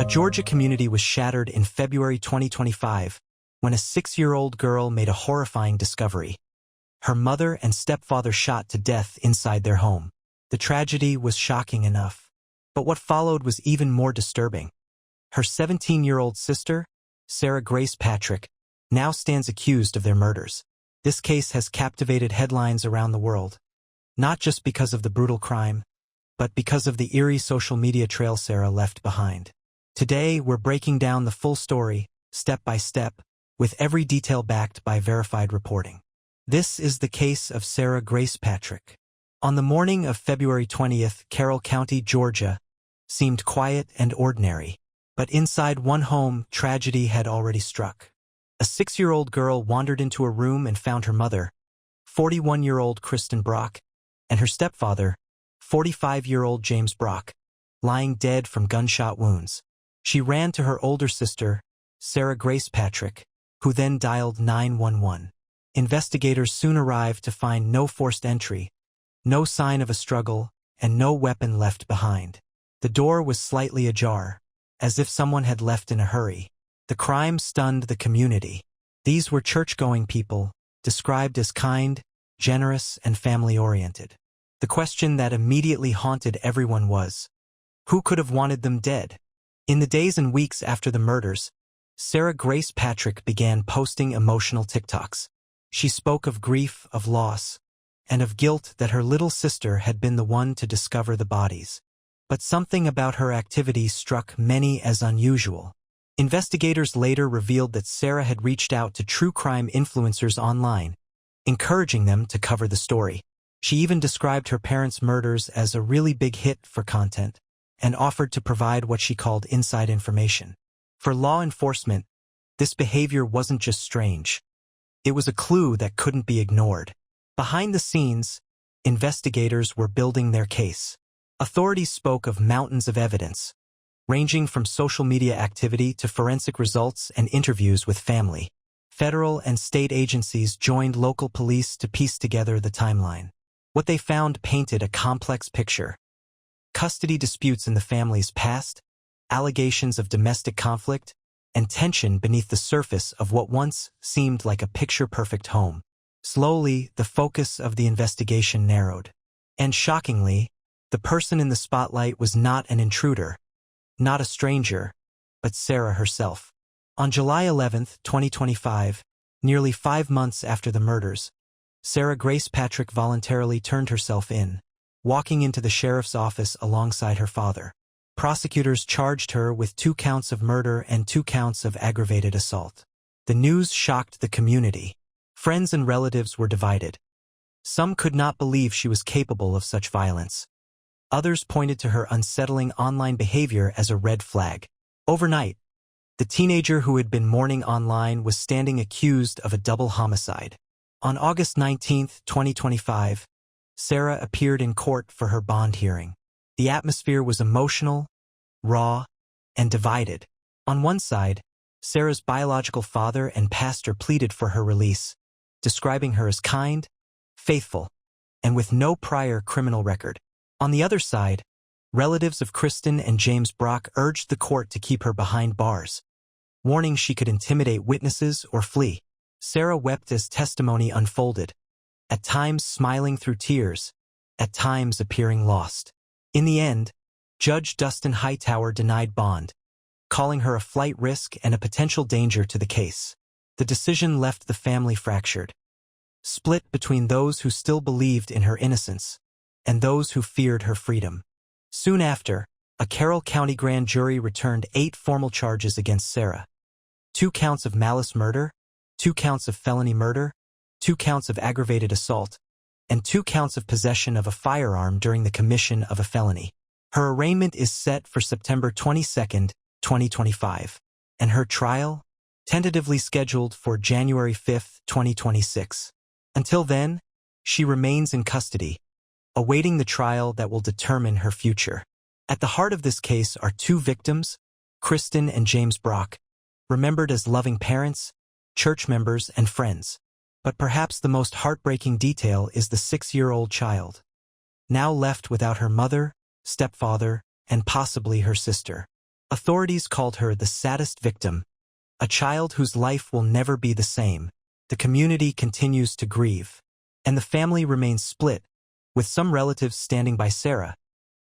Georgia community was shattered in February 2025 when a 6-year-old girl made a horrifying discovery. Her mother and stepfather shot to death inside their home. The tragedy was shocking enough, but what followed was even more disturbing. Her 17-year-old sister, Sarah Grace Patrick, now stands accused of their murders. This case has captivated headlines around the world, not just because of the brutal crime, but because of the eerie social media trail Sarah left behind. Today, we're breaking down the full story, step by step, with every detail backed by verified reporting. This is the case of Sarah Grace Patrick. On the morning of February 20th, Carroll County, Georgia, seemed quiet and ordinary. But inside one home, tragedy had already struck. A 6-year-old girl wandered into a room and found her mother, 41-year-old Kristen Brock, and her stepfather, 45-year-old James Brock, lying dead from gunshot wounds. She ran to her older sister, Sarah Grace Patrick, who then dialed 911. Investigators soon arrived to find no forced entry, no sign of a struggle, and no weapon left behind. The door was slightly ajar, as if someone had left in a hurry. The crime stunned the community. These were church-going people, described as kind, generous, and family-oriented. The question that immediately haunted everyone was, who could have wanted them dead? In the days and weeks after the murders, Sarah Grace Patrick began posting emotional TikToks. She spoke of grief, of loss, and of guilt that her little sister had been the one to discover the bodies. But something about her activity struck many as unusual. Investigators later revealed that Sarah had reached out to true crime influencers online, encouraging them to cover the story. She even described her parents' murders as a really big hit for content, and offered to provide what she called inside information. For law enforcement, this behavior wasn't just strange. It was a clue that couldn't be ignored. Behind the scenes, investigators were building their case. Authorities spoke of mountains of evidence, ranging from social media activity to forensic results and interviews with family. Federal and state agencies joined local police to piece together the timeline. What they found painted a complex picture. Custody disputes in the family's past, allegations of domestic conflict, and tension beneath the surface of what once seemed like a picture-perfect home. Slowly, the focus of the investigation narrowed. And shockingly, the person in the spotlight was not an intruder, not a stranger, but Sarah herself. On July 11, 2025, nearly 5 months after the murders, Sarah Grace Patrick voluntarily turned herself in, walking into the sheriff's office alongside her father. Prosecutors charged her with 2 counts of murder and 2 counts of aggravated assault. The news shocked the community. Friends and relatives were divided. Some could not believe she was capable of such violence. Others pointed to her unsettling online behavior as a red flag. Overnight, the teenager who had been mourning online was standing accused of a double homicide. On August 19, 2025, Sarah appeared in court for her bond hearing. The atmosphere was emotional, raw, and divided. On one side, Sarah's biological father and pastor pleaded for her release, describing her as kind, faithful, and with no prior criminal record. On the other side, relatives of Kristen and James Brock urged the court to keep her behind bars, warning she could intimidate witnesses or flee. Sarah wept as testimony unfolded, at times smiling through tears, at times appearing lost. In the end, Judge Dustin Hightower denied bond, calling her a flight risk and a potential danger to the case. The decision left the family fractured, split between those who still believed in her innocence and those who feared her freedom. Soon after, a Carroll County grand jury returned 8 formal charges against Sarah. 2 counts of malice murder, 2 counts of felony murder, 2 counts of aggravated assault, and 2 counts of possession of a firearm during the commission of a felony. Her arraignment is set for September 22, 2025, and her trial, tentatively scheduled for January 5, 2026. Until then, she remains in custody, awaiting the trial that will determine her future. At the heart of this case are 2 victims, Kristen and James Brock, remembered as loving parents, church members, and friends. But perhaps the most heartbreaking detail is the 6-year-old child, now left without her mother, stepfather, and possibly her sister. Authorities called her the saddest victim, a child whose life will never be the same. The community continues to grieve, and the family remains split, with some relatives standing by Sarah,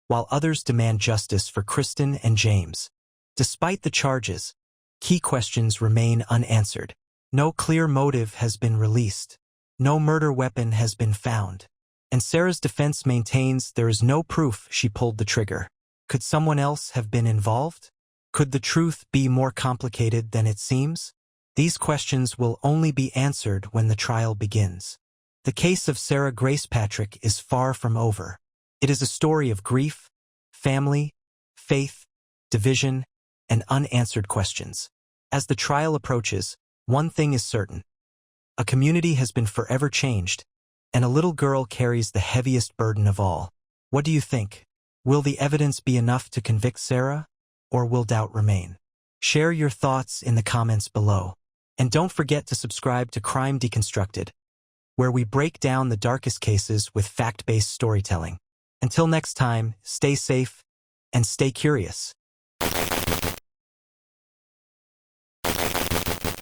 while others demand justice for Kristen and James. Despite the charges, key questions remain unanswered. No clear motive has been released. No murder weapon has been found. And Sarah's defense maintains there is no proof she pulled the trigger. Could someone else have been involved? Could the truth be more complicated than it seems? These questions will only be answered when the trial begins. The case of Sarah Grace Patrick is far from over. It is a story of grief, family, faith, division, and unanswered questions. As the trial approaches, one thing is certain. A community has been forever changed, and a little girl carries the heaviest burden of all. What do you think? Will the evidence be enough to convict Sarah, or will doubt remain? Share your thoughts in the comments below. And don't forget to subscribe to Crime Deconstructed, where we break down the darkest cases with fact-based storytelling. Until next time, stay safe and stay curious.